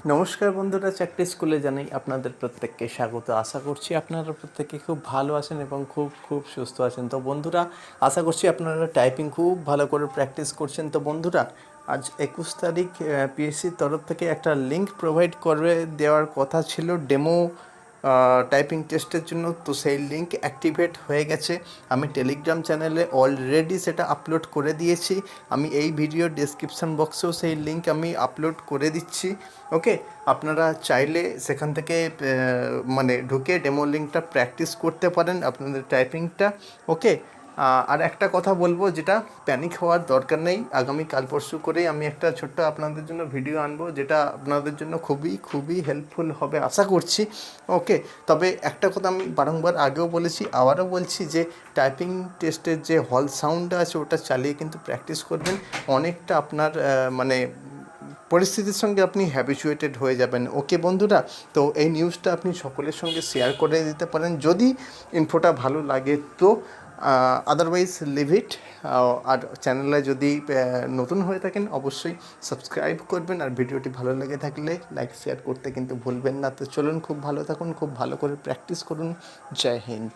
নমস্কার বন্ধুরা, চাকরি স্কুলে জানাই আপনাদের প্রত্যেককে স্বাগত। আশা করছি আপনারা প্রত্যেকে খুব ভালো আছেন এবং খুব সুস্থ আছেন। তো বন্ধুরা, আশা করছি আপনারা টাইপিং খুব ভালো করে প্র্যাকটিস করছেন। তো বন্ধুরা, আজ 21 তারিখ পিএসসির তরফ থেকে একটা লিঙ্ক প্রোভাইড করে দেওয়ার কথা ছিল ডেমো টাইপিং টেস্টের জন্য। তো সেই লিঙ্ক অ্যাক্টিভেট হয়ে গেছে। আমি টেলিগ্রাম চ্যানেলে অলরেডি সেটা আপলোড করে দিয়েছি। আমি এই ভিডিও ডেসক্রিপশান বক্সেও সেই লিঙ্ক আমি আপলোড করে দিচ্ছি। ওকে, আপনারা চাইলে সেখান থেকে মানে ঢুকে ডেমো লিঙ্কটা প্র্যাকটিস করতে পারেন আপনাদের টাইপিংটা। ওকে, আর একটা কথা বলবো, যেটা প্যানিক হওয়ার দরকার নেই। আগামী কাল পরশু করেই আমি একটা ছোট্ট আপনাদের জন্য ভিডিও আনবো, যেটা আপনাদের জন্য খুবই হেল্পফুল হবে আশা করছি। ওকে, তবে একটা কথা আমি বারংবার আগেও বলেছি, আবারও বলছি, যে টাইপিং টেস্টের যে হল সাউন্ডটা আছে ওটা চালিয়ে কিন্তু প্র্যাকটিস করবেন। অনেকটা আপনার মানে পরিস্থিতির সঙ্গে আপনি হ্যাবিচুয়েটেড হয়ে যাবেন। ওকে বন্ধুরা, তো এই নিউজটা আপনি সকলের সঙ্গে শেয়ার করে দিতে পারেন যদি ইনফোটা ভালো লাগে তো। আদারওয়াইজ লিভ ইট। আর চ্যানেলে যদি নতুন হয়ে থাকেন অবশ্যই সাবস্ক্রাইব করবেন, আর ভিডিওটি ভালো লেগে থাকলে লাইক শেয়ার করতে কিন্তু ভুলবেন না। তো চলুন, খুব ভালো থাকুন, খুব ভালো করে প্র্যাকটিস করুন। জয় হিন্দ।